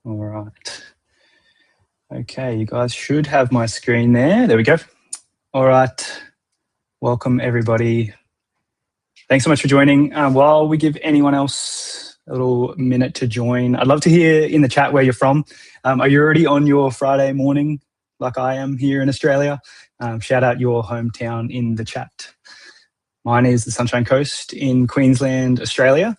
All right. Okay, you guys should have my screen there. There we go. All right. Welcome, everybody. Thanks so much for joining. While we give anyone else a little minute to join, I'd love to hear in the chat where you're from. Are you already on your Friday morning like I am here in Australia? Shout out your hometown in the chat. Mine is the Sunshine Coast in Queensland, Australia.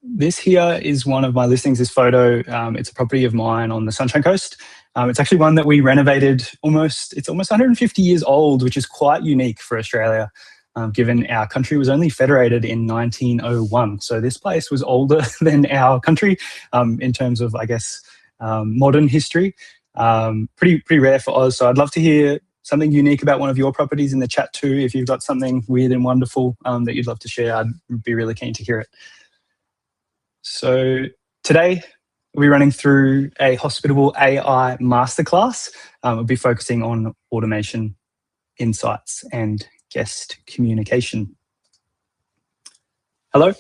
This here is one of my listings, this photo. It's a property of mine on the Sunshine Coast. It's actually one that we renovated it's almost 150 years old, which is quite unique for Australia, given our country was only federated in 1901. So this place was older than our country in terms of, I guess, modern history. Pretty rare for Oz. So I'd love to hear something unique about one of your properties in the chat too. If you've got something weird and wonderful that you'd love to share, I'd be really keen to hear it. So today we'll be running through a Hospitable AI Masterclass. We'll be focusing on automation, insights, and guest communication. Hello,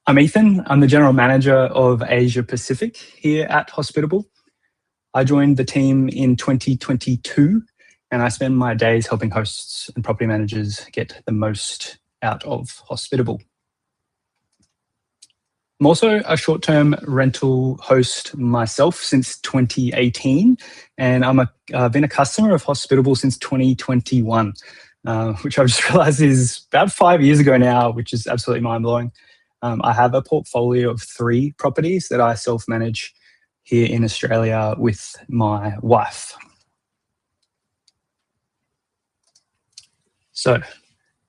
I'm Ethan. I'm the General Manager of Asia Pacific here at Hospitable. I joined the team in 2022, and I spend my days helping hosts and property managers get the most out of Hospitable. I'm also a short-term rental host myself since 2018, and I've been a customer of Hospitable since 2021, which I've just realized is about 5 years ago now, which is absolutely mind-blowing. I have a portfolio of 3 properties that I self-manage here in Australia with my wife. So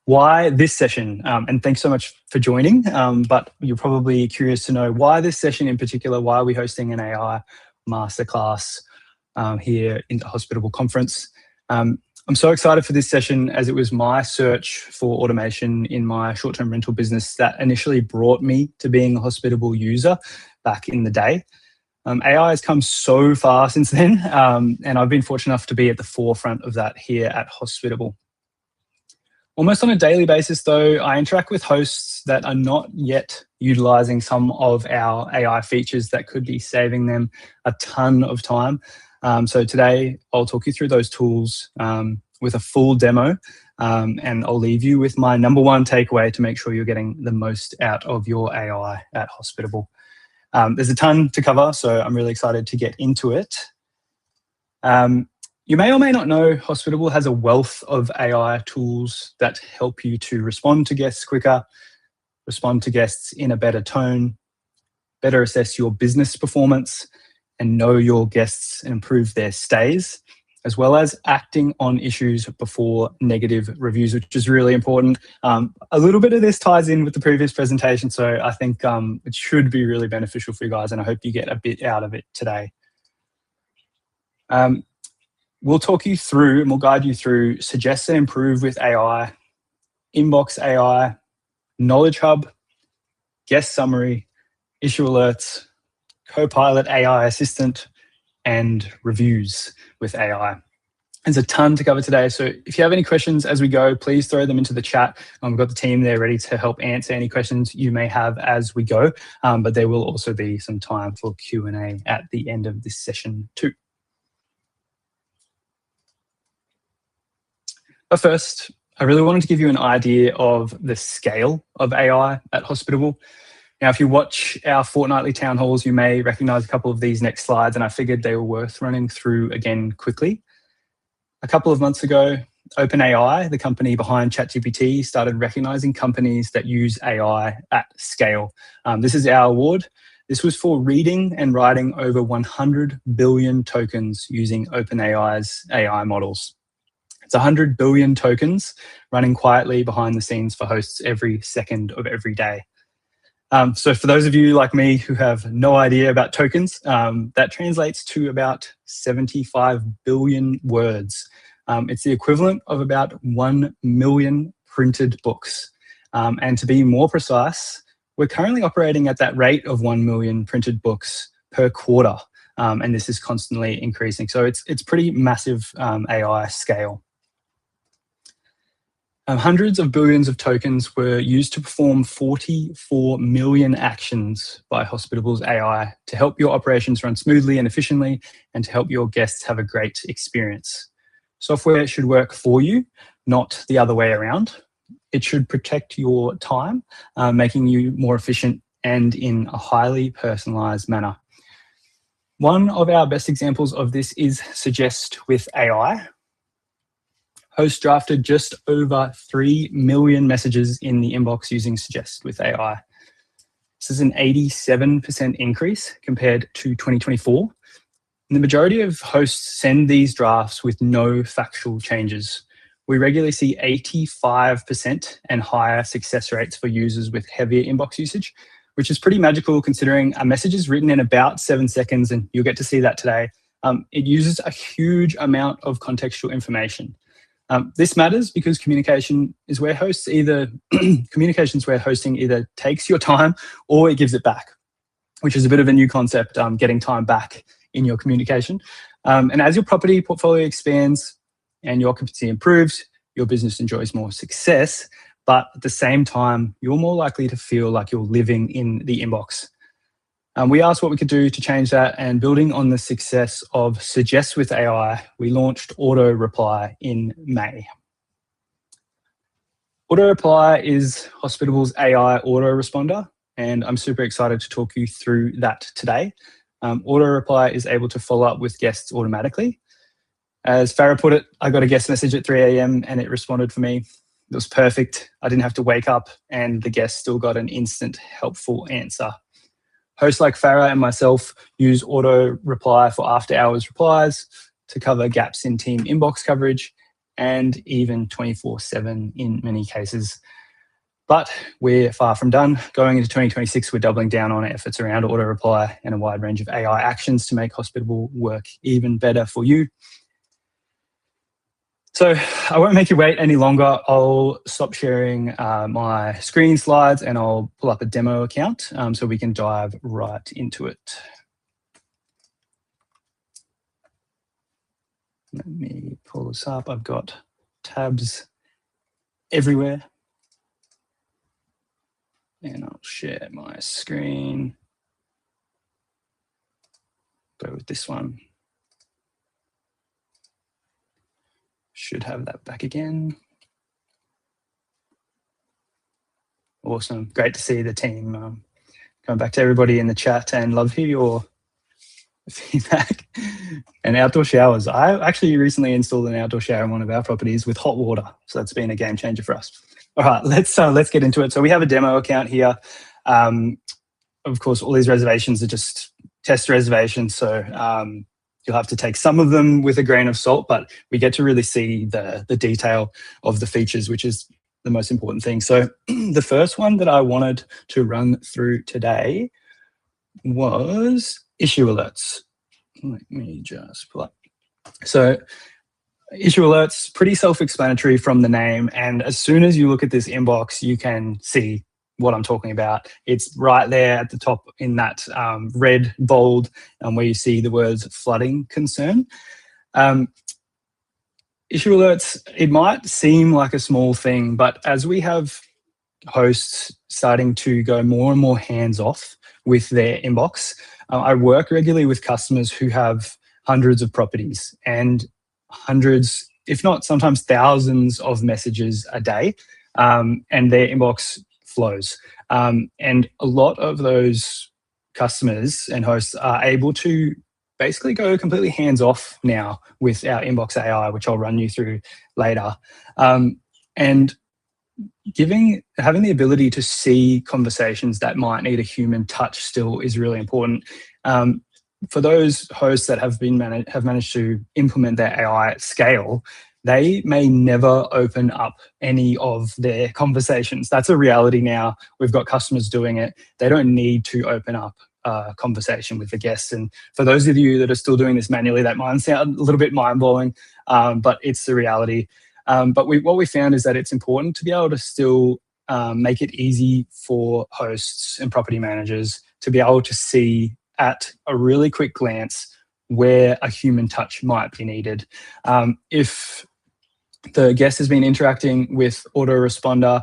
why this session? And thanks so much for joining, but you're probably curious to know why this session in particular. Why are we hosting an AI masterclass here in the Hospitable conference? I'm so excited for this session as it was my search for automation in my short-term rental business that initially brought me to being a Hospitable user back in the day. AI has come so far since then, and I've been fortunate enough to be at the forefront of that here at Hospitable. Almost on a daily basis, though, I interact with hosts that are not yet utilizing some of our AI features that could be saving them a ton of time. So today, I'll talk you through those tools with a full demo, and I'll leave you with my number one takeaway to make sure you're getting the most out of your AI at Hospitable. There's a ton to cover, so I'm really excited to get into it. You may or may not know Hospitable has a wealth of AI tools that help you to respond to guests quicker, respond to guests in a better tone, better assess your business performance, and know your guests and improve their stays, as well as acting on issues before negative reviews, which is really important. A little bit of this ties in with the previous presentation, so I think it should be really beneficial for you guys, and I hope you get a bit out of it today. We'll talk you through and we'll guide you through Suggest and Improve with AI, Inbox AI, Knowledge Hub, Guest Summary, Issue Alerts, Copilot AI Assistant, and Reviews with AI. There's a ton to cover today, so if you have any questions as we go, please throw them into the chat. We've got the team there ready to help answer any questions you may have as we go, but there will also be some time for Q&A at the end of this session too. But first, I really wanted to give you an idea of the scale of AI at Hospitable. Now, if you watch our fortnightly town halls, you may recognize a couple of these next slides, and I figured they were worth running through again quickly. A couple of months ago, OpenAI, the company behind ChatGPT, started recognizing companies that use AI at scale. This is our award. This was for reading and writing over 100 billion tokens using OpenAI's AI models. It's 100 billion tokens running quietly behind the scenes for hosts every second of every day. So for those of you like me who have no idea about tokens, that translates to about 75 billion words. It's the equivalent of about 1 million printed books. And to be more precise, we're currently operating at that rate of 1 million printed books per quarter. And this is constantly increasing. So it's pretty massive AI scale. Hundreds of billions of tokens were used to perform 44 million actions by Hospitable's AI to help your operations run smoothly and efficiently and to help your guests have a great experience. Software should work for you, not the other way around. It should protect your time, making you more efficient and in a highly personalized manner. One of our best examples of this is Suggest with AI. Hosts drafted just over 3 million messages in the inbox using Suggest with AI. This is an 87% increase compared to 2024. And the majority of hosts send these drafts with no factual changes. We regularly see 85% and higher success rates for users with heavier inbox usage, which is pretty magical considering a message is written in about 7 seconds, and you'll get to see that today. It uses a huge amount of contextual information. This matters because communications where hosting either takes your time or it gives it back, which is a bit of a new concept, getting time back in your communication. And as your property portfolio expands and your occupancy improves, your business enjoys more success, but at the same time, you're more likely to feel like you're living in the inbox. We asked what we could do to change that, and building on the success of Suggest with AI, we launched Auto Reply in May. Auto Reply is Hospitable's AI autoresponder, and I'm super excited to talk you through that today. Auto Reply is able to follow up with guests automatically. As Farah put it, I got a guest message at 3 a.m. and it responded for me. It was perfect. I didn't have to wake up, and the guest still got an instant, helpful answer. Hosts like Farah and myself use Auto Reply for after-hours replies to cover gaps in team inbox coverage and even 24/7 in many cases. But we're far from done. Going into 2026, we're doubling down on efforts around Auto Reply and a wide range of AI actions to make Hospitable work even better for you. So I won't make you wait any longer. I'll stop sharing my screen slides and I'll pull up a demo account so we can dive right into it. Let me pull this up. I've got tabs everywhere. And I'll share my screen. Go with this one. Should have that back again. Awesome. Great to see the team. Coming back to everybody in the chat, and love to hear your feedback. And outdoor showers. I actually recently installed an outdoor shower in one of our properties with hot water. So that's been a game changer for us. All right, let's get into it. So we have a demo account here. Of course, all these reservations are just test reservations. So you'll have to take some of them with a grain of salt, but we get to really see the detail of the features, which is the most important thing. So the first one that I wanted to run through today was issue alerts. Let me just pull up. So issue alerts, pretty self-explanatory from the name. And as soon as you look at this inbox, you can see what I'm talking about. It's right there at the top in that red bold where you see the words flooding concern. Issue alerts, it might seem like a small thing, but as we have hosts starting to go more and more hands-off with their inbox, I work regularly with customers who have hundreds of properties and hundreds, if not sometimes thousands of messages a day, and their inbox flows. And a lot of those customers and hosts are able to basically go completely hands-off now with our inbox AI, which I'll run you through later. And having the ability to see conversations that might need a human touch still is really important. For those hosts that have managed to implement their AI at scale, they may never open up any of their conversations. That's a reality now. We've got customers doing it. They don't need to open up a conversation with the guests. And for those of you that are still doing this manually, that might sound a little bit mind-blowing, but it's the reality. But what we found is that it's important to be able to still make it easy for hosts and property managers to be able to see at a really quick glance where a human touch might be needed. If the guest has been interacting with autoresponder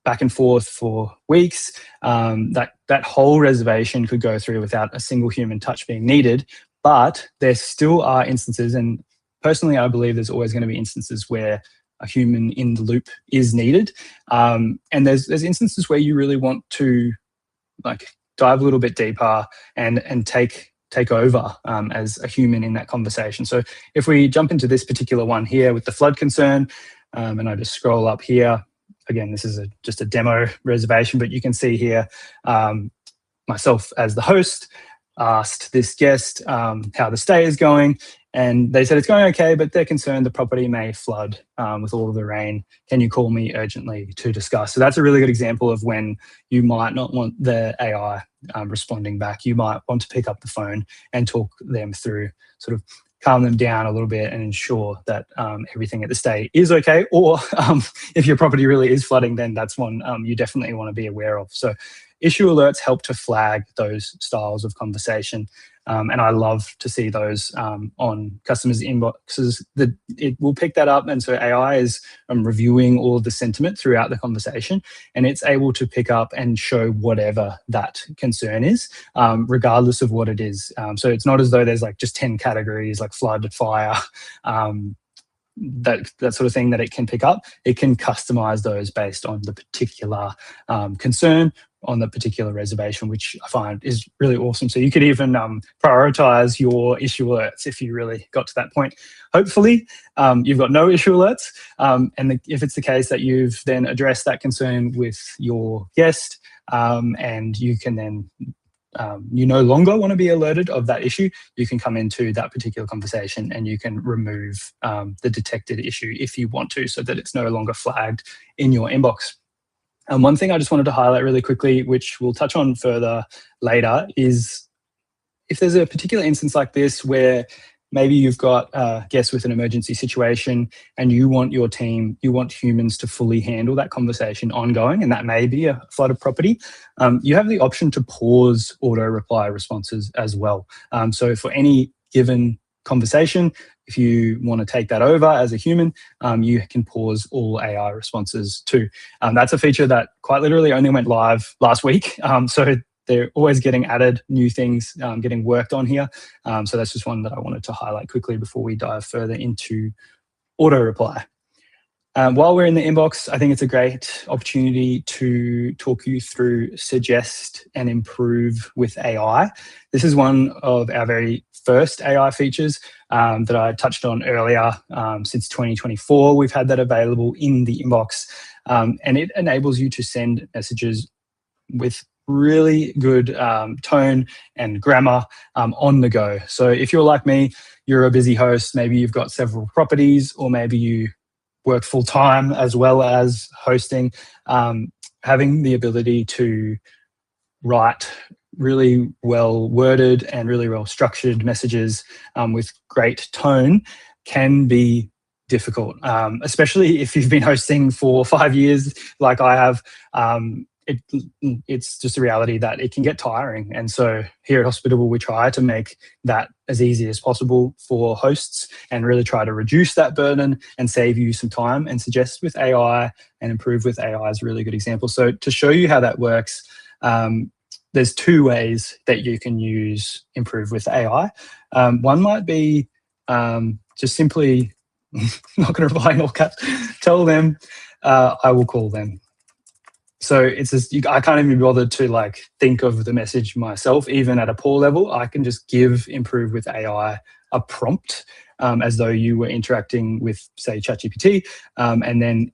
back and forth for weeks. That whole reservation could go through without a single human touch being needed, but there still are instances, and personally I believe there's always going to be instances where a human in the loop is needed. And there's instances where you really want to like dive a little bit deeper and take over as a human in that conversation. So if we jump into this particular one here with the flood concern, and I just scroll up here, again, this is just a demo reservation, but you can see here, myself as the host asked this guest how the stay is going, and they said it's going okay, but they're concerned the property may flood with all of the rain. Can you call me urgently to discuss? So that's a really good example of when you might not want the AI responding back. You might want to pick up the phone and talk them through, sort of calm them down a little bit and ensure that everything at the stay is okay. Or if your property really is flooding, then that's one you definitely want to be aware of. So issue alerts help to flag those styles of conversation. And I love to see those on customers' inboxes. It will pick that up. And so AI is reviewing all of the sentiment throughout the conversation, and it's able to pick up and show whatever that concern is, regardless of what it is. So it's not as though there's like just 10 categories like flood, fire, that sort of thing that it can pick up. It can customize those based on the particular concern on the particular reservation, which I find is really awesome. So you could even prioritize your issue alerts if you really got to that point. Hopefully you've got no issue alerts. If it's the case that you've then addressed that concern with your guest, and you can then you no longer want to be alerted of that issue, you can come into that particular conversation and you can remove the detected issue if you want to, so that it's no longer flagged in your inbox. And one thing I just wanted to highlight really quickly, which we'll touch on further later, is if there's a particular instance like this where maybe you've got a guest with an emergency situation and you want your team, you want humans to fully handle that conversation ongoing, and that may be a flooded property, you have the option to pause auto reply responses as well. So for any given conversation, if you want to take that over as a human, you can pause all AI responses too. That's a feature that quite literally only went live last week. So they're always getting added, new things getting worked on here. So that's just one that I wanted to highlight quickly before we dive further into auto reply. While we're in the inbox, I think it's a great opportunity to talk you through suggest and improve with AI. This is one of our very first AI features that I touched on earlier. Since 2024, we've had that available in the inbox, and it enables you to send messages with really good tone and grammar on the go. So if you're like me, you're a busy host, maybe you've got several properties, or maybe you work full-time as well as hosting, having the ability to write really well worded and really well structured messages with great tone can be difficult, especially if you've been hosting for 5 years like I have. It's just a reality that it can get tiring. And so here at Hospitable, we try to make that as easy as possible for hosts and really try to reduce that burden and save you some time. And suggest with AI and improve with AI is a really good example. So to show you how that works, there's two ways that you can use improve with AI. One might be just simply not going to reply in all caps, tell them I will call them. So it's just, I can't even be bothered to like think of the message myself, even at a poor level. I can just give improve with AI a prompt as though you were interacting with, say, ChatGPT, and then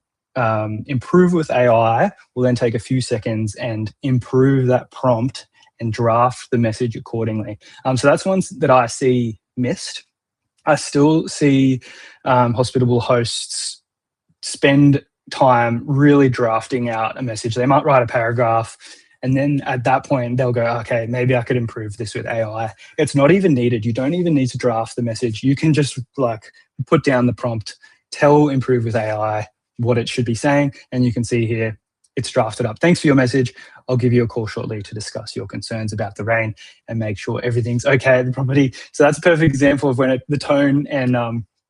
improve with AI will then take a few seconds and improve that prompt and draft the message accordingly. So that's ones that I see missed. I still see Hospitable hosts spend time really drafting out a message. They might write a paragraph, and then at that point they'll go, okay, maybe I could improve this with AI. It's not even needed. You don't even need to draft the message. You can just like put down the prompt, tell improve with AI what it should be saying, and you can see here it's drafted up. Thanks for your message. I'll give you a call shortly to discuss your concerns about the rain and make sure everything's okay at the property. So that's a perfect example of when the tone and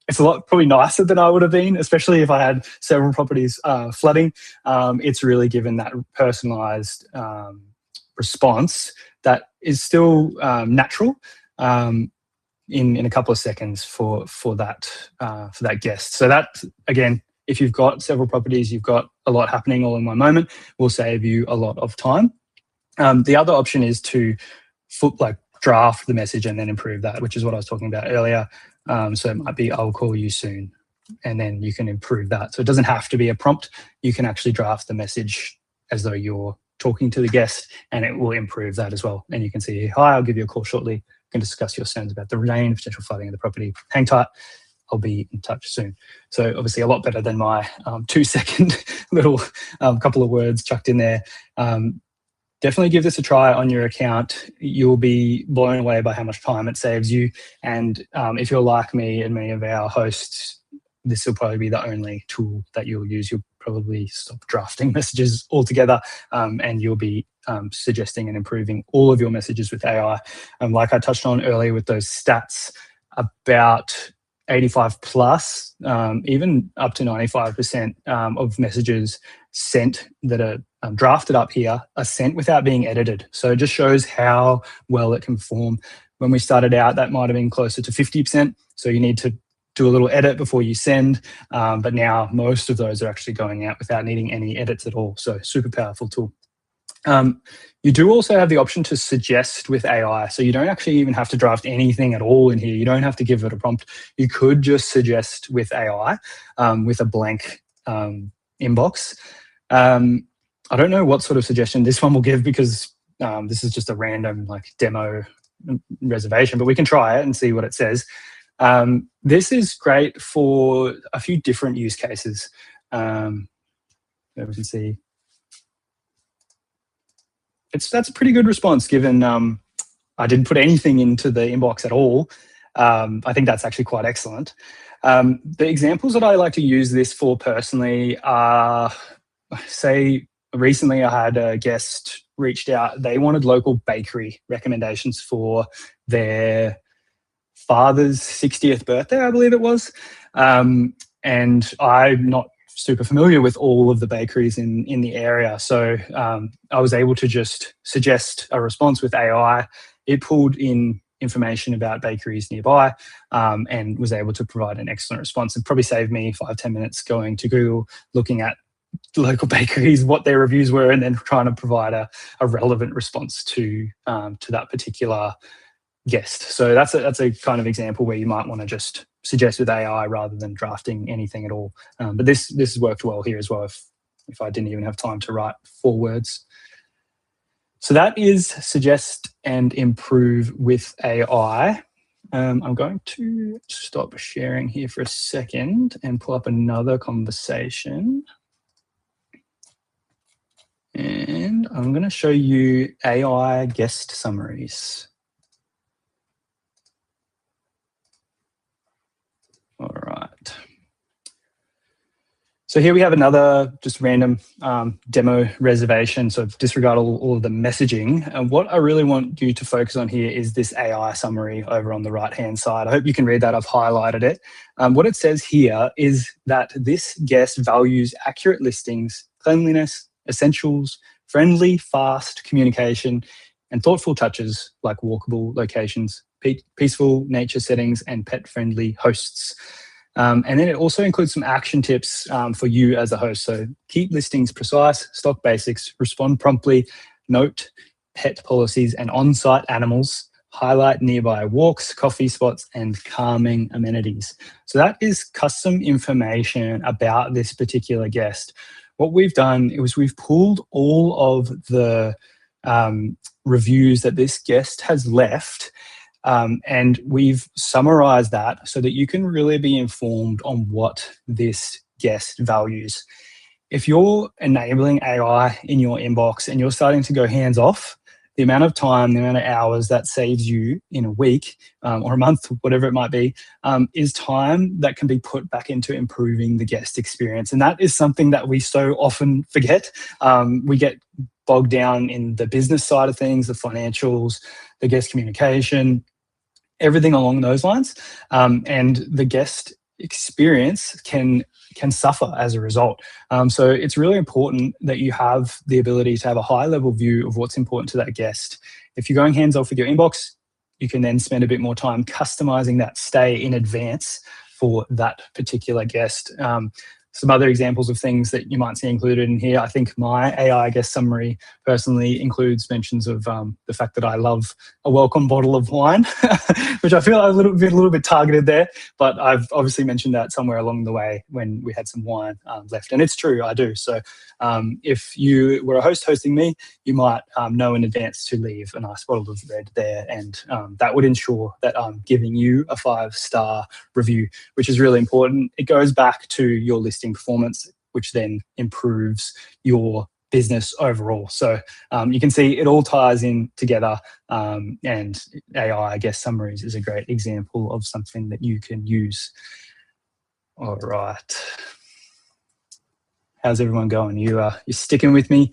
it's a lot probably nicer than I would have been, especially if I had several properties flooding. It's really given that personalized response that is still natural in a couple of seconds for that guest. So that, again, if you've got several properties, you've got a lot happening all in one moment, will save you a lot of time. The other option is to draft the message and then improve that, which is what I was talking about earlier. So it might be, I'll call you soon, and then you can improve that. So it doesn't have to be a prompt. You can actually draft the message as though you're talking to the guest, and it will improve that as well. And you can see, hi, I'll give you a call shortly. We can discuss your concerns about the rain, potential flooding of the property. Hang tight. I'll be in touch soon. So obviously a lot better than my 2-second little couple of words chucked in there. Definitely give this a try on your account. You'll be blown away by how much time it saves you. And if you're like me and many of our hosts, this will probably be the only tool that you'll use. You'll probably stop drafting messages altogether, and you'll be suggesting and improving all of your messages with AI. Like I touched on earlier with those stats, about 85 plus, even up to 95% of messages sent that are drafted up here are sent without being edited. So it just shows how well it can perform. When we started out, that might have been closer to 50%. So you need to do a little edit before you send. But now most of those are actually going out without needing any edits at all. So super powerful tool. You do also have the option to suggest with AI. So you don't actually even have to draft anything at all in here. You don't have to give it a prompt. You could just suggest with AI with a blank inbox. I don't know what sort of suggestion this one will give, because this is just a random demo reservation, but we can try it and see what it says. This is great for a few different use cases. There we can see. That's a pretty good response, given I didn't put anything into the inbox at all. I think that's actually quite excellent. The examples that I like to use this for personally are, say, recently I had a guest reached out. They wanted local bakery recommendations for their father's 60th birthday, I believe it was. And I'm not super familiar with all of the bakeries in the area. So I was able to just suggest a response with AI. It pulled in information about bakeries nearby and was able to provide an excellent response. It probably saved me 5-10 minutes going to Google, looking at local bakeries, what their reviews were, and then trying to provide a relevant response to that particular guest. So that's a kind of example where you might want to just suggest with AI rather than drafting anything at all. But this has worked well here as well, if I didn't even have time to write 4 words. So that is suggest and improve with AI. I'm going to stop sharing here for a second and pull up another conversation. And I'm going to show you AI guest summaries. All right. So here we have another just random demo reservation. So disregard all of the messaging. And what I really want you to focus on here is this AI summary over on the right-hand side. I hope you can read that. I've highlighted it. What it says here is that this guest values accurate listings, cleanliness, essentials, friendly, fast communication, and thoughtful touches like walkable locations, peaceful nature settings, and pet-friendly hosts. And then it also includes some action tips for you as a host. So keep listings precise, stock basics, respond promptly, note pet policies and on-site animals, highlight nearby walks, coffee spots, and calming amenities. So that is custom information about this particular guest. What we've done is we've pulled all of the reviews that this guest has left, and we've summarized that so that you can really be informed on what this guest values. If you're enabling AI in your inbox and you're starting to go hands off, the amount of time, the amount of hours that saves you in a week or a month, whatever it might be, is time that can be put back into improving the guest experience. And that is something that we so often forget. We get bogged down in the business side of things, the financials, the guest communication, everything along those lines. And the guest experience can suffer as a result. So it's really important that you have the ability to have a high level view of what's important to that guest. If you're going hands off with your inbox, you can then spend a bit more time customizing that stay in advance for that particular guest. Some other examples of things that you might see included in here. I think my AI guest summary personally includes mentions of the fact that I love a welcome bottle of wine, which I feel a little bit targeted there, but I've obviously mentioned that somewhere along the way when we had some wine left. And it's true, I do. So if you were a host hosting me, you might know in advance to leave a nice bottle of red there, and that would ensure that I'm giving you a 5-star review, which is really important. It goes back to your listing performance, which then improves your business overall. So you can see it all ties in together, and AI guest summaries is a great example of something that you can use. All right. How's everyone going? You're sticking with me?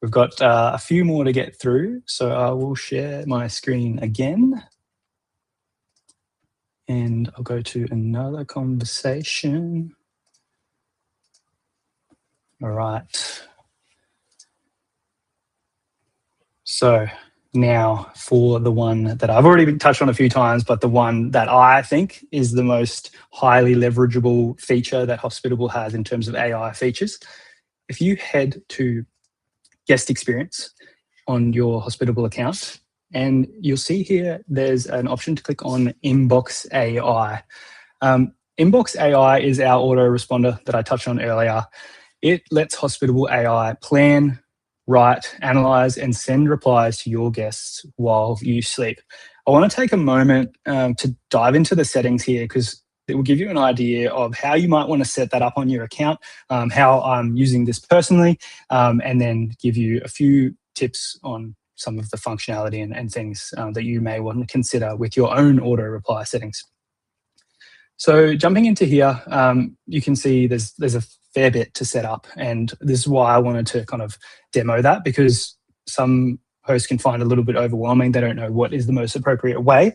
We've got a few more to get through, so I will share my screen again. And I'll go to another conversation. All right. So now for the one that I've already touched on a few times, but the one that I think is the most highly leverageable feature that Hospitable has in terms of AI features. If you head to guest experience on your Hospitable account, and you'll see here there's an option to click on Inbox AI. Inbox AI is our autoresponder that I touched on earlier. It lets Hospitable AI plan, write, analyze, and send replies to your guests while you sleep. I want to take a moment to dive into the settings here, because it will give you an idea of how you might want to set that up on your account, how I'm using this personally, and then give you a few tips on some of the functionality and things that you may want to consider with your own auto reply settings. So jumping into here, you can see there's a fair bit to set up, and this is why I wanted to kind of demo that, because some hosts can find a little bit overwhelming. They don't know what is the most appropriate way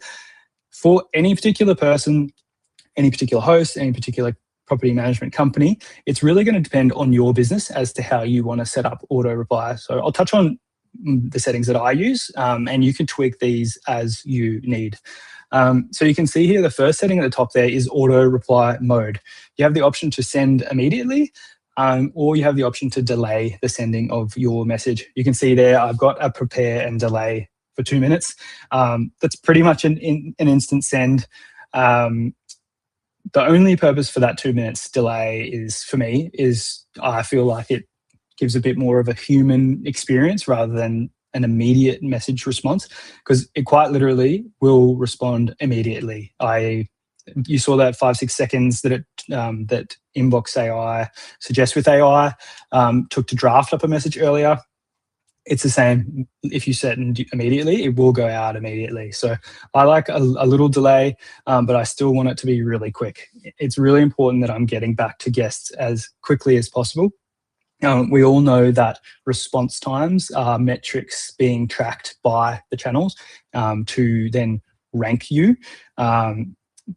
for any particular person, any particular host, any particular property management company. It's really going to depend on your business as to how you want to set up auto reply. So I'll touch on the settings that I use, and you can tweak these as you need. So you can see here the first setting at the top there is auto reply mode. You have the option to send immediately, or you have the option to delay the sending of your message. You can see there I've got a prepare and delay for 2 minutes. That's pretty much an instant send. The only purpose for that 2 minutes delay is, for me, is I feel like it gives a bit more of a human experience rather than an immediate message response, because it quite literally will respond immediately. You saw that 5-6 seconds that that Inbox AI suggests with AI took to draft up a message earlier. It's the same if you send immediately, it will go out immediately. So I like a little delay, but I still want it to be really quick. It's really important that I'm getting back to guests as quickly as possible. We all know that response times are metrics being tracked by the channels to then rank you.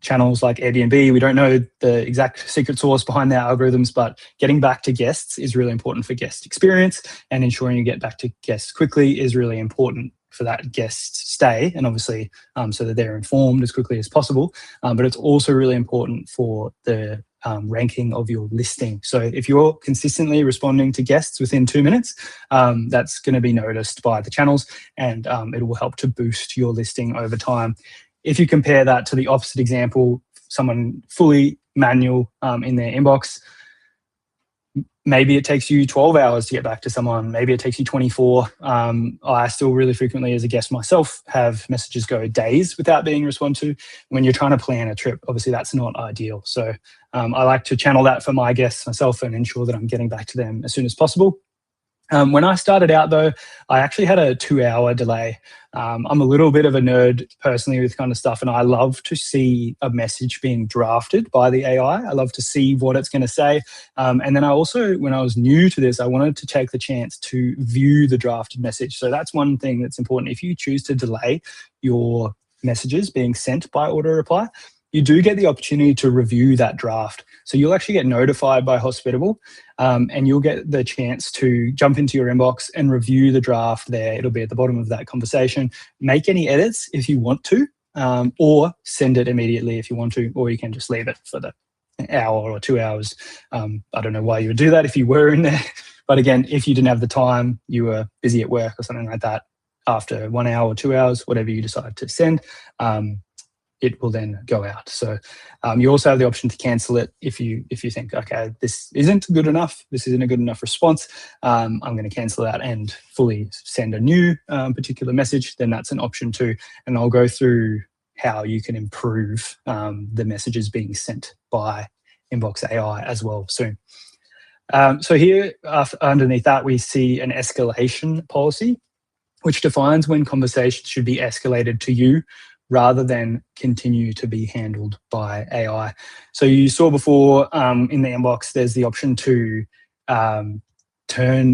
Channels like Airbnb, we don't know the exact secret source behind their algorithms, but getting back to guests is really important for guest experience, and ensuring you get back to guests quickly is really important for that guest stay, and obviously so that they're informed as quickly as possible. But it's also really important for the ranking of your listing. So if you're consistently responding to guests within 2 minutes, that's going to be noticed by the channels, and it will help to boost your listing over time. If you compare that to the opposite example, someone fully manual in their inbox, maybe it takes you 12 hours to get back to someone. Maybe it takes you 24. I still really frequently, as a guest myself, have messages go days without being responded to. When you're trying to plan a trip, obviously that's not ideal. So I like to channel that for my guests myself and ensure that I'm getting back to them as soon as possible. When I started out, though, I actually had a 2-hour delay. I'm a little bit of a nerd personally with kind of stuff, and I love to see a message being drafted by the AI. I love to see what it's going to say. And then I also, when I was new to this, I wanted to take the chance to view the drafted message. So that's one thing that's important. If you choose to delay your messages being sent by auto reply, you do get the opportunity to review that draft. So you'll actually get notified by Hospitable, and you'll get the chance to jump into your inbox and review the draft there. It'll be at the bottom of that conversation. Make any edits if you want to, or send it immediately if you want to, or you can just leave it for the hour or 2 hours. I don't know why you would do that if you were in there. But again, if you didn't have the time, you were busy at work or something like that, after 1 hour or 2 hours, whatever you decide to send, it will then go out. So you also have the option to cancel it if you think, okay, this isn't good enough, this isn't a good enough response, I'm going to cancel that and fully send a new particular message, then that's an option too. And I'll go through how you can improve the messages being sent by Inbox AI as well soon. So here, underneath that, we see an escalation policy, which defines when conversations should be escalated to you rather than continue to be handled by AI. So you saw before in the inbox, there's the option to turn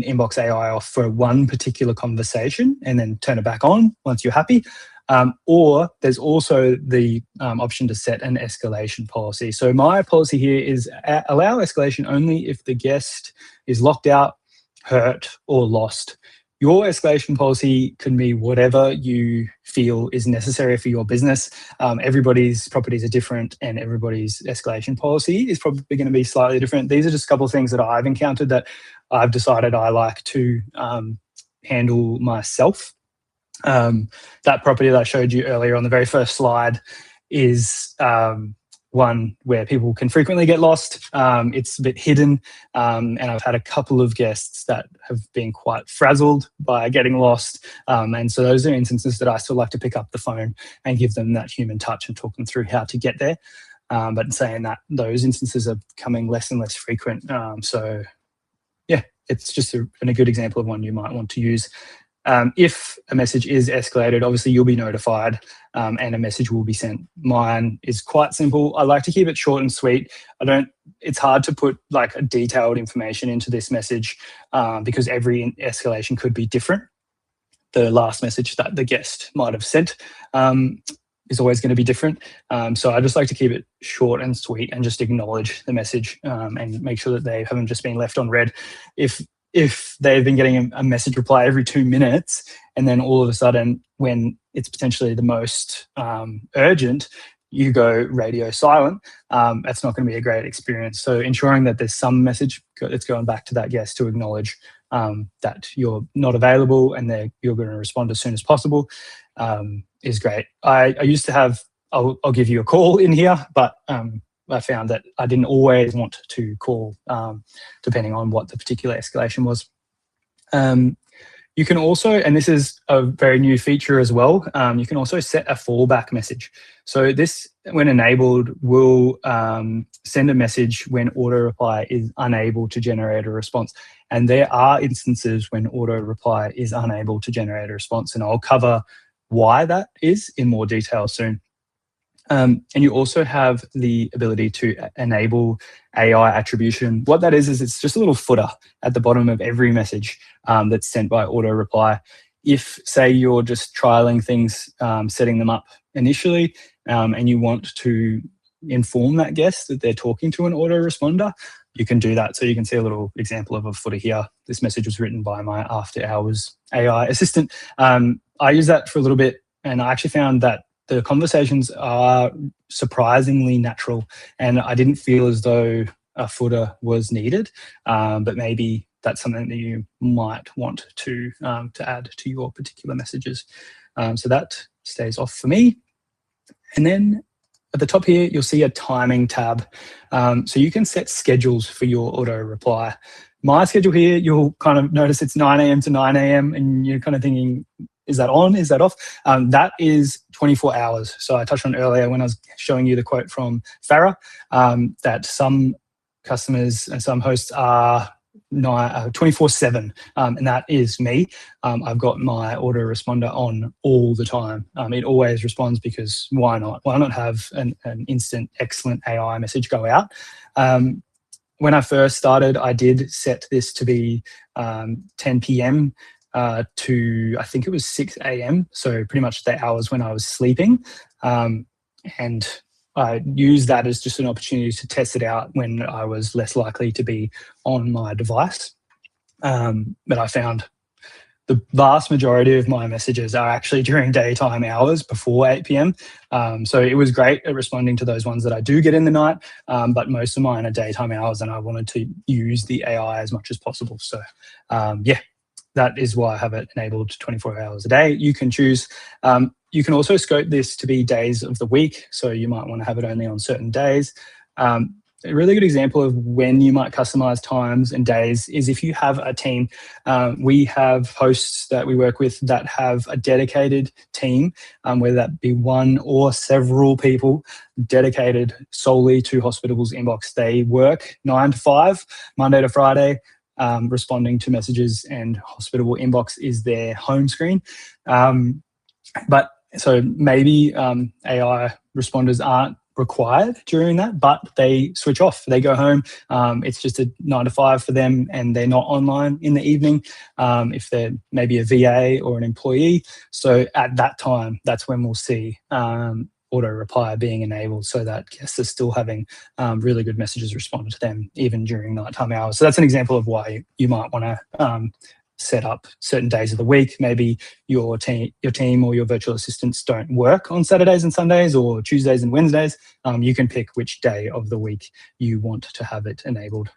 Inbox AI off for one particular conversation and then turn it back on once you're happy. Or there's also the option to set an escalation policy. So my policy here is allow escalation only if the guest is locked out, hurt, or lost. Your escalation policy can be whatever you feel is necessary for your business. Everybody's properties are different and everybody's escalation policy is probably going to be slightly different. These are just a couple of things that I've encountered that I've decided I like to handle myself. That property that I showed you earlier on the very first slide is one where people can frequently get lost. It's a bit hidden, and I've had a couple of guests that have been quite frazzled by getting lost. And so those are instances that I still like to pick up the phone and give them that human touch and talk them through how to get there. But in saying that, those instances are becoming less and less frequent. So yeah, it's just a good example of one you might want to use. If a message is escalated, obviously you'll be notified and a message will be sent. Mine is quite simple. I like to keep it short and sweet. It's hard to put like a detailed information into this message because every escalation could be different. The last message that the guest might have sent is always going to be different. So I just like to keep it short and sweet and just acknowledge the message and make sure that they haven't just been left on read. If they've been getting a message reply every 2 minutes, and then all of a sudden, when it's potentially the most urgent, you go radio silent, that's not going to be a great experience. So ensuring that there's some message that's going back to that guest to acknowledge that you're not available and that you're going to respond as soon as possible is great. I used to have, I'll give you a call in here, but I found that I didn't always want to call, depending on what the particular escalation was. You can also, and this is a very new feature as well, you can also set a fallback message. So this, when enabled, will send a message when auto reply is unable to generate a response. And there are instances when auto reply is unable to generate a response, and I'll cover why that is in more detail soon. And you also have the ability to enable AI attribution. What that is it's just a little footer at the bottom of every message that's sent by auto reply. If, say, you're just trialing things, setting them up initially, and you want to inform that guest that they're talking to an autoresponder, you can do that. So you can see a little example of a footer here. This message was written by my after hours AI assistant. I used that for a little bit, and I actually found that the conversations are surprisingly natural, and I didn't feel as though a footer was needed, but maybe that's something that you might want to add to your particular messages. So that stays off for me. And then at the top here, you'll see a timing tab. So you can set schedules for your auto reply. My schedule here, you'll kind of notice it's 9 a.m. to 9 a.m. and you're kind of thinking, is that on? Is that off? That is 24 hours. So I touched on earlier when I was showing you the quote from Farah, that some customers and some hosts are 24/7, and that is me. I've got my autoresponder on all the time. It always responds because why not? Why not have an instant, excellent AI message go out? When I first started, I did set this to be 10 p.m. To, I think it was 6 a.m. So pretty much the hours when I was sleeping. And I used that as just an opportunity to test it out when I was less likely to be on my device. But I found the vast majority of my messages are actually during daytime hours before 8 p.m. So it was great at responding to those ones that I do get in the night, but most of mine are daytime hours, and I wanted to use the AI as much as possible. So yeah, that is why I have it enabled 24 hours a day. You can choose. You can also scope this to be days of the week. So you might want to have it only on certain days. A really good example of when you might customize times and days is if you have a team. We have hosts that we work with that have a dedicated team, whether that be one or several people dedicated solely to Hospitable's inbox. They work 9 to 5, Monday to Friday, responding to messages, and Hospitable inbox is their home screen. But so maybe AI responders aren't required during that, but they switch off. They go home. It's just a 9 to 5 for them, and they're not online in the evening. If they're maybe a VA or an employee, so at that time, that's when we'll see auto reply being enabled, so that guests are still having really good messages responded to them even during nighttime hours. So that's an example of why you might want to set up certain days of the week. Maybe your team or your virtual assistants don't work on Saturdays and Sundays or Tuesdays and Wednesdays. You can pick which day of the week you want to have it enabled.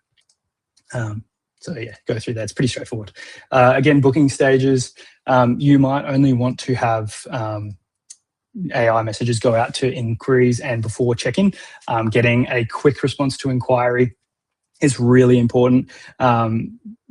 So yeah, go through that. It's pretty straightforward. Again, booking stages. You might only want to have AI messages go out to inquiries and before check-in. Getting a quick response to inquiry is really important.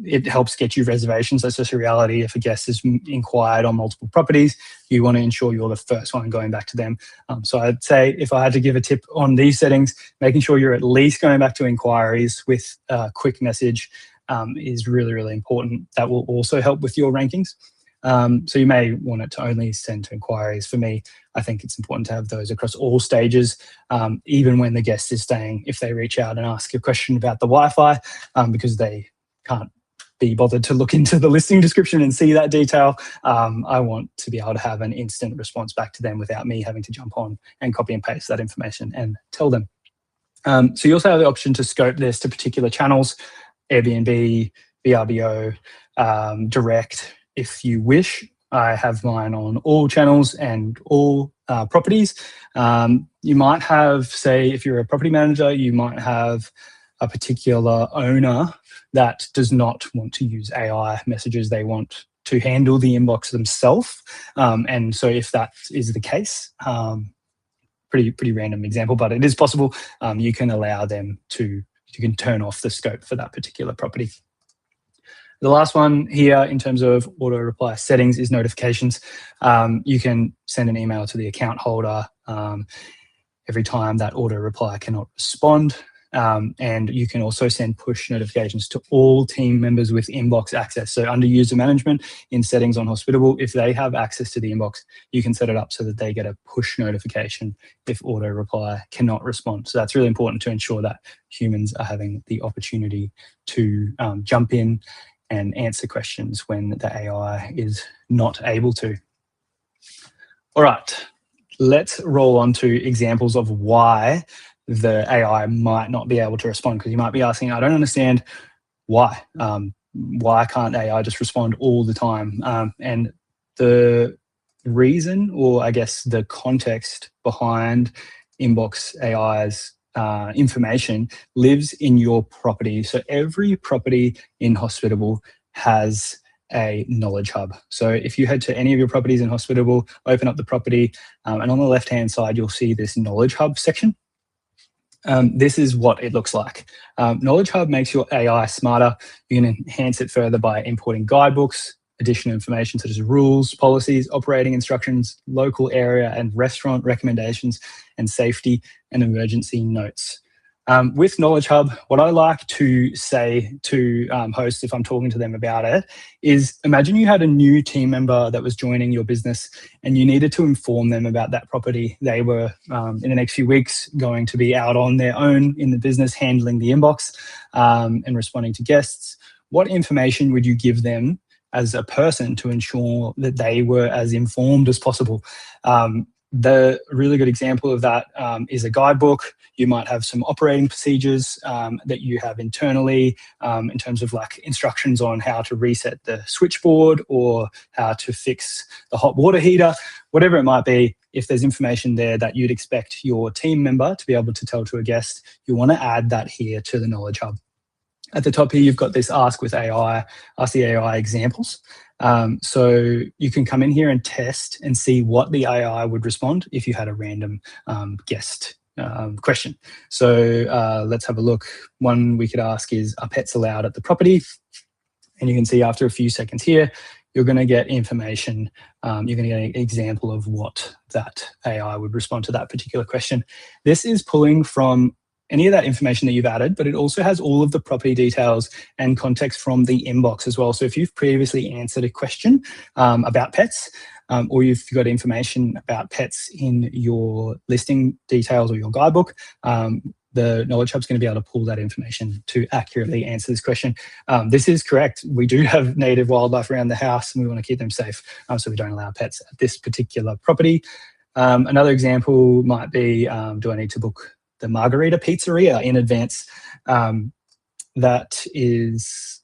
It helps get you reservations. That's just a reality. If a guest has inquired on multiple properties, you want to ensure you're the first one going back to them. So I'd say if I had to give a tip on these settings, making sure you're at least going back to inquiries with a quick message is really, really important. That will also help with your rankings. So you may want it to only send to inquiries. For me, I think it's important to have those across all stages, even when the guest is staying. If they reach out and ask a question about the Wi-Fi, because they can't be bothered to look into the listing description and see that detail, I want to be able to have an instant response back to them without me having to jump on and copy and paste that information and tell them. So you also have the option to scope this to particular channels, Airbnb, VRBO, direct, if you wish. I have mine on all channels and all properties. You might have, say, if you're a property manager, you might have a particular owner that does not want to use AI messages. They want to handle the inbox themselves. And so if that is the case, pretty random example, but it is possible, you can allow them to, you can turn off the scope for that particular property. The last one here in terms of auto reply settings is notifications. You can send an email to the account holder every time that auto reply cannot respond. And you can also send push notifications to all team members with inbox access. So under user management in settings on Hospitable, if they have access to the inbox, you can set it up so that they get a push notification if auto reply cannot respond. So that's really important to ensure that humans are having the opportunity to jump in and answer questions when the AI is not able to. All right, let's roll on to examples of why the AI might not be able to respond, because you might be asking, I don't understand why. Why can't AI just respond all the time? And the reason, or I guess the context behind Inbox AI's information lives in your property. So every property in Hospitable has a knowledge hub. So if you head to any of your properties in Hospitable, open up the property, and on the left-hand side, you'll see this knowledge hub section. This is what it looks like. Knowledge Hub makes your AI smarter. You can enhance it further by importing guidebooks, additional information such as rules, policies, operating instructions, local area and restaurant recommendations, and safety and emergency notes. With Knowledge Hub, what I like to say to hosts if I'm talking to them about it is, imagine you had a new team member that was joining your business and you needed to inform them about that property. They were, in the next few weeks, going to be out on their own in the business, handling the inbox and responding to guests. What information would you give them as a person to ensure that they were as informed as possible? The really good example of that is a guidebook. You might have some operating procedures that you have internally in terms of like instructions on how to reset the switchboard or how to fix the hot water heater, whatever it might be. If there's information there that you'd expect your team member to be able to tell to a guest, you want to add that here to the Knowledge Hub. At the top here, you've got this Ask with AI, Ask the AI examples. So you can come in here and test and see what the AI would respond if you had a random guest question. So let's have a look. One we could ask is, are pets allowed at the property? And you can see after a few seconds here, you're going to get information. You're going to get an example of what that AI would respond to that particular question. This is pulling from any of that information that you've added, but it also has all of the property details and context from the inbox as well. So if you've previously answered a question about pets, or you've got information about pets in your listing details or your guidebook, the Knowledge Hub is going to be able to pull that information to accurately answer this question. This is correct. We do have native wildlife around the house and we want to keep them safe, so we don't allow pets at this particular property. Another example might be, do I need to book the Margarita Pizzeria in advance? That is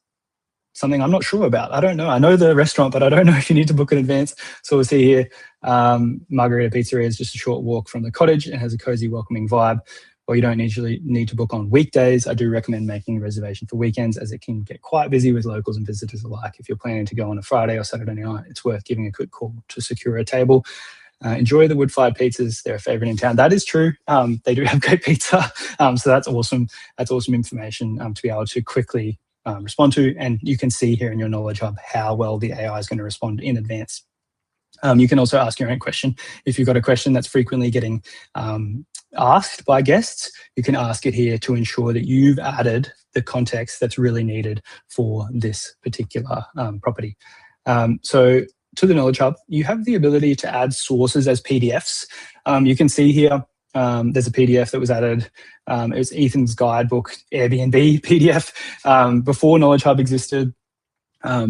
something I'm not sure about. I don't know. I know the restaurant, but I don't know if you need to book in advance. So we'll see here, Margarita Pizzeria is just a short walk from the cottage and has a cozy, welcoming vibe. Or you don't usually need to book on weekdays. I do recommend making a reservation for weekends as it can get quite busy with locals and visitors alike. If you're planning to go on a Friday or Saturday night, it's worth giving a quick call to secure a table. Enjoy the wood-fired pizzas. They're a favorite in town. That is true. They do have great pizza. So that's awesome. That's awesome information to be able to quickly respond to. And you can see here in your Knowledge Hub how well the AI is going to respond in advance. You can also ask your own question. If you've got a question that's frequently getting asked by guests, you can ask it here to ensure that you've added the context that's really needed for this particular property. So to the Knowledge Hub, you have the ability to add sources as PDFs. You can see here, there's a PDF that was added. It was Ethan's guidebook, Airbnb PDF. Before Knowledge Hub existed,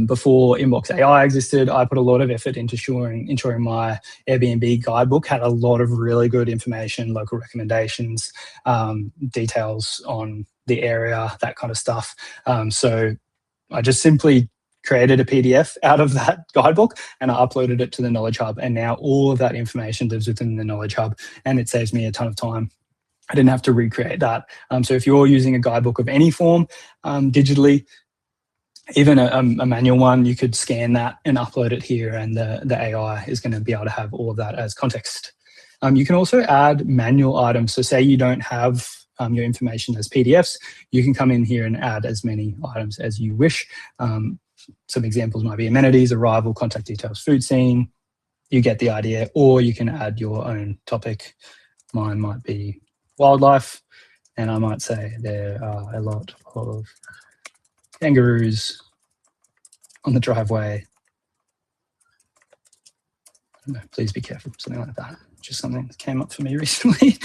before Inbox AI existed, I put a lot of effort into ensuring my Airbnb guidebook had a lot of really good information, local recommendations, details on the area, that kind of stuff. So I just simply created a PDF out of that guidebook and I uploaded it to the Knowledge Hub. And now all of that information lives within the Knowledge Hub and it saves me a ton of time. I didn't have to recreate that. So if you're using a guidebook of any form digitally, even a manual one, you could scan that and upload it here and the AI is going to be able to have all of that as context. You can also add manual items. So say you don't have your information as PDFs, you can come in here and add as many items as you wish. Some examples might be amenities, arrival, contact details, food scene. You get the idea, or you can add your own topic. Mine might be wildlife, and I might say there are a lot of kangaroos on the driveway. Please be careful, something like that. Just something that came up for me recently.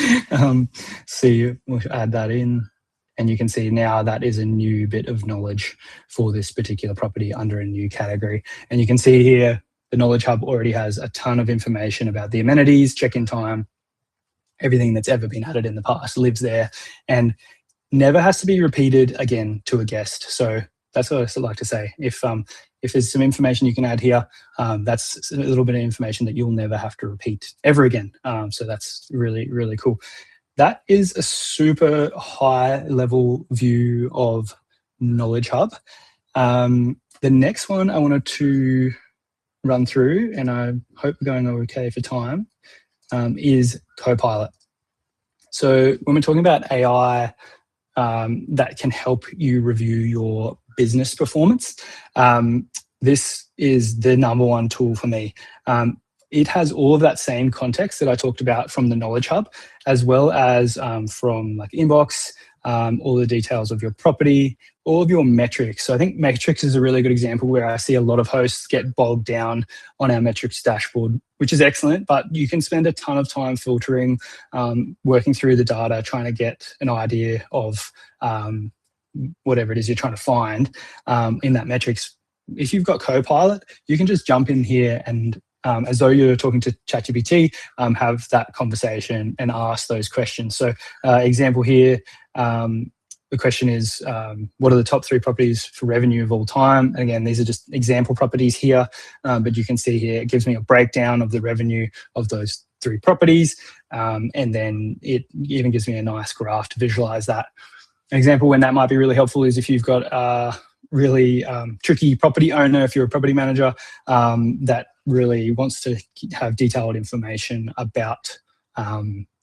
So we'll add that in. And you can see now that is a new bit of knowledge for this particular property under a new category. And you can see here, the Knowledge Hub already has a ton of information about the amenities, check-in time, everything that's ever been added in the past lives there and never has to be repeated again to a guest. So that's what I like to say. If there's some information you can add here, that's a little bit of information that you'll never have to repeat ever again. So that's really, really cool. That is a super high level view of Knowledge Hub. The next one I wanted to run through, and I hope we're going okay for time, is Copilot. So when we're talking about AI that can help you review your business performance, this is the number one tool for me. It has all of that same context that I talked about from the Knowledge Hub, as well as from like Inbox, all the details of your property, all of your metrics. So I think metrics is a really good example where I see a lot of hosts get bogged down on our metrics dashboard, which is excellent, but you can spend a ton of time filtering, working through the data, trying to get an idea of whatever it is you're trying to find in that metrics. If you've got Copilot, you can just jump in here and as though you're talking to ChatGPT, have that conversation and ask those questions. So example here, the question is, what are the top 3 properties for revenue of all time? And again, these are just example properties here, but you can see here, it gives me a breakdown of the revenue of those 3 properties. And then it even gives me a nice graph to visualize that. An example when that might be really helpful is if you've got a really tricky property owner, if you're a property manager that really wants to have detailed information about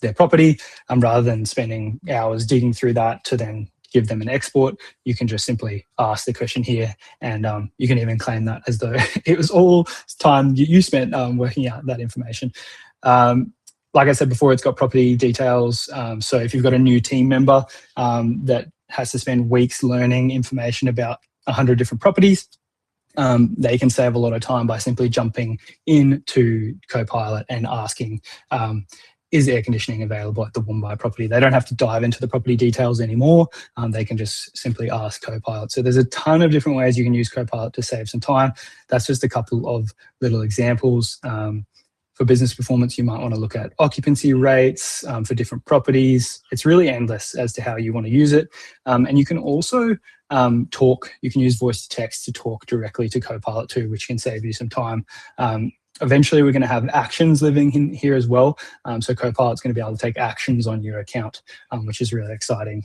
their property, rather than spending hours digging through that to then give them an export, you can just simply ask the question here, and you can even claim that as though it was all time you spent working out that information. Like I said before, it's got property details. So if you've got a new team member that has to spend weeks learning information about 100 different properties, they can save a lot of time by simply jumping into Copilot and asking, is air conditioning available at the Woombye property? They don't have to dive into the property details anymore. They can just simply ask Copilot. So there's a ton of different ways you can use Copilot to save some time. That's just a couple of little examples. For business performance, you might want to look at occupancy rates for different properties. It's really endless as to how you want to use it. And you can also you can use voice to text to talk directly to Copilot too, which can save you some time. Eventually, we're going to have actions living in here as well. So Copilot's going to be able to take actions on your account, which is really exciting.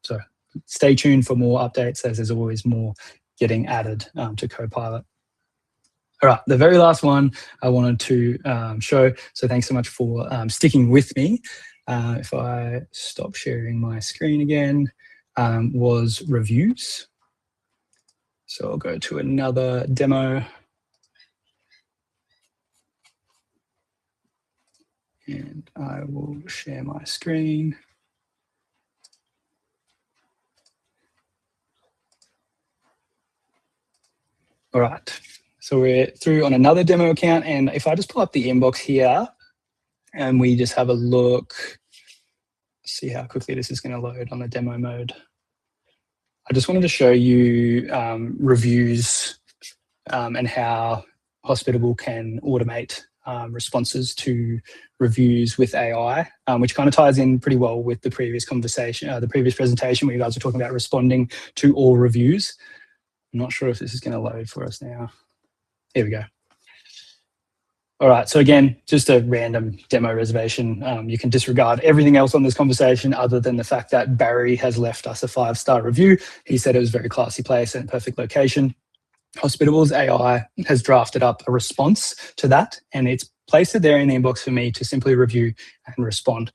So stay tuned for more updates, as there's always more getting added to Copilot. All right, the very last one I wanted to show, so thanks so much for sticking with me. If I stop sharing my screen again, was reviews. So I'll go to another demo. And I will share my screen. All right, so we're through on another demo account, and if I just pull up the inbox here and we just have a look, see how quickly this is going to load on the demo mode. I just wanted to show you reviews and how Hospitable can automate responses to reviews with AI, which kind of ties in pretty well with the previous conversation, the previous presentation where you guys were talking about responding to all reviews. I'm not sure if this is going to load for us now. Here we go. All right, so again, just a random demo reservation. You can disregard everything else on this conversation other than the fact that Barry has left us a 5-star review. He said it was a very classy place and perfect location. Hospitable's AI has drafted up a response to that, and it's placed it there in the inbox for me to simply review and respond.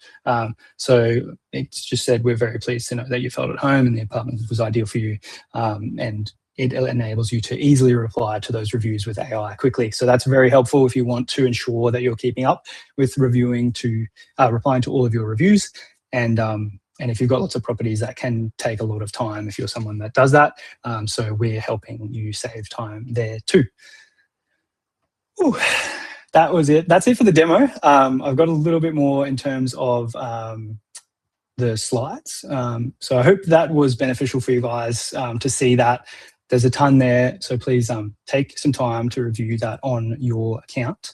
So it's just said, we're very pleased to know that you felt at home and the apartment was ideal for you. And it enables you to easily reply to those reviews with AI quickly. So that's very helpful if you want to ensure that you're keeping up with replying to all of your reviews. And if you've got lots of properties, that can take a lot of time if you're someone that does that. So we're helping you save time there too. Ooh, that was it. That's it for the demo. I've got a little bit more in terms of the slides. So I hope that was beneficial for you guys to see that. There's a ton there. So please take some time to review that on your account.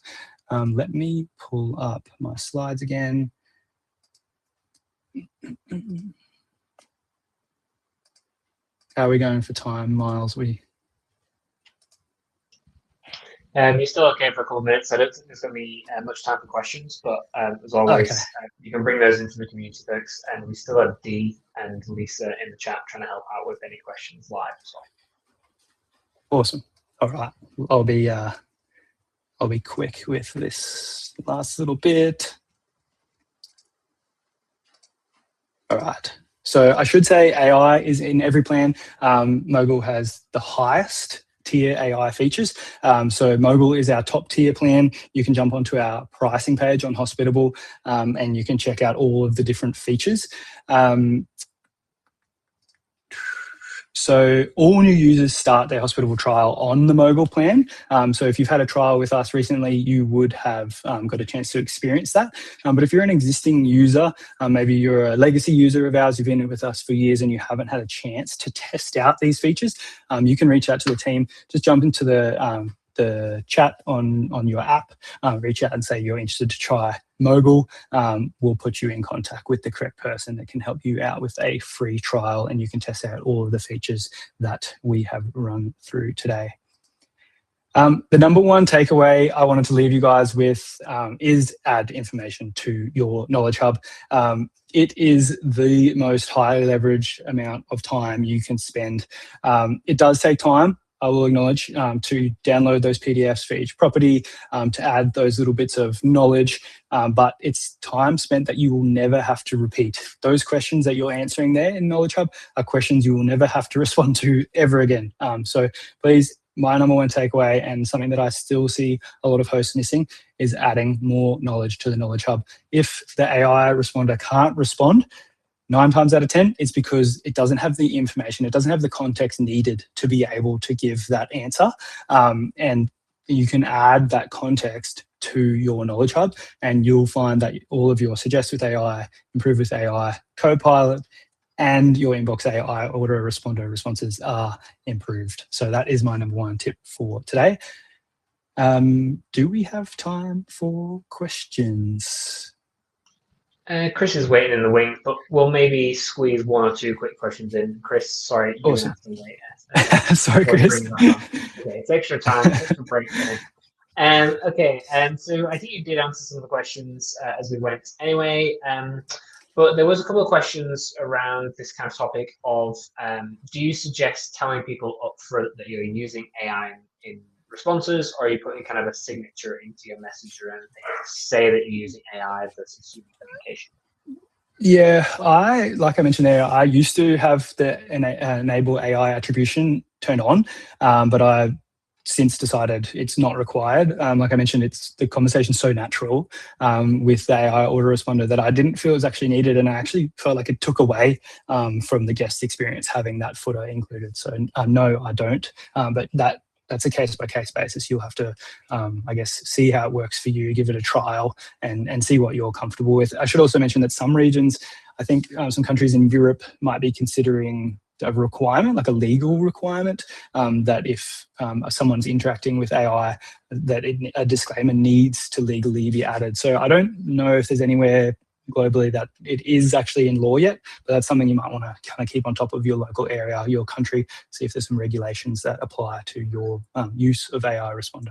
Let me pull up my slides again. How are we going for time, Miles? You're still okay for a couple of minutes. I don't think there's going to be much time for questions, but as always, okay. You can bring those into the community folks, and we still have Dee and Lisa in the chat trying to help out with any questions live as well. Awesome. All right, I'll be quick with this last little bit. All right. So I should say AI is in every plan. Mogul has the highest tier AI features. So Mogul is our top tier plan. You can jump onto our pricing page on Hospitable and you can check out all of the different features. So all new users start their Hospitable trial on the Mogul plan. So if you've had a trial with us recently, you would have got a chance to experience that. But if you're an existing user, maybe you're a legacy user of ours, you've been with us for years and you haven't had a chance to test out these features, you can reach out to the team. Just jump into the the chat on your app, reach out and say you're interested to try Mogul. We'll put you in contact with the correct person that can help you out with a free trial, and you can test out all of the features that we have run through today. The number one takeaway I wanted to leave you guys with is add information to your Knowledge Hub. It is the most highly leveraged amount of time you can spend. It does take time, I will acknowledge, to download those PDFs for each property, to add those little bits of knowledge, but it's time spent that you will never have to repeat. Those questions that you're answering there in Knowledge Hub are questions you will never have to respond to ever again. So please, my number one takeaway, and something that I still see a lot of hosts missing, is adding more knowledge to the Knowledge Hub. If the AI responder can't respond, 9 times out of 10, it's because it doesn't have the information, it doesn't have the context needed to be able to give that answer. And you can add that context to your Knowledge Hub, and you'll find that all of your Suggest with AI, Improve with AI, Copilot, and your Inbox AI autoresponder responses are improved. So that is my number one tip for today. Do we have time for questions? Chris is waiting in the wing, but we'll maybe squeeze 1 or 2 quick questions in. Chris, sorry, you're Awesome. going to have to wait. Sorry, Chris. Okay, it's extra time, extra break time. Okay, so I think you did answer some of the questions as we went anyway. But there was a couple of questions around this kind of topic of, do you suggest telling people up front that you're using AI in responses, or are you putting kind of a signature into your message or anything to say that you're using AI versus human communication? Yeah, like I mentioned there, I used to have the enable AI attribution turned on, but I since decided it's not required. Like I mentioned, the conversation's so natural with the AI autoresponder that I didn't feel it was actually needed, and I actually felt like it took away from the guest experience having that footer included. So no, I don't. But that's a case-by-case basis. You'll have to, I guess, see how it works for you, give it a trial, and see what you're comfortable with. I should also mention that some regions, I think some countries in Europe might be considering a requirement, like a legal requirement, that if someone's interacting with AI, that a disclaimer needs to legally be added. So I don't know if there's anywhere globally that it is actually in law yet, but that's something you might want to kind of keep on top of your local area, your country, see if there's some regulations that apply to your use of AI responder.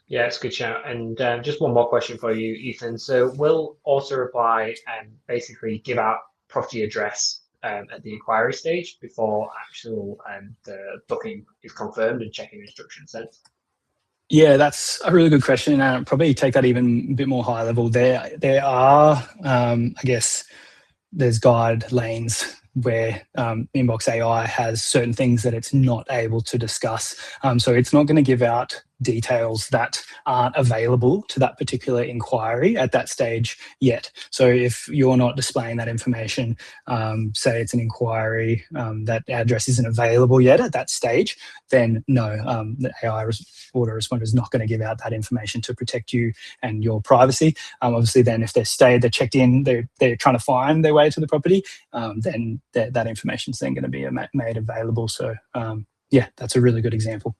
Yeah, it's a good shout. And just one more question for you, Ethan. So will auto reply basically give out property address at the inquiry stage before actual the booking is confirmed and checking instructions sent? Yeah, that's a really good question, and I'll probably take that even a bit more high level. There are, I guess, there's guide lanes where Inbox AI has certain things that it's not able to discuss. So it's not going to give out details that aren't available to that particular inquiry at that stage yet. So if you're not displaying that information, say it's an inquiry that address isn't available yet at that stage, then no, the AI autoresponder is not going to give out that information to protect you and your privacy. Obviously, then if they're checked in, they're trying to find their way to the property, then that information is then going to be made available. So yeah, that's a really good example.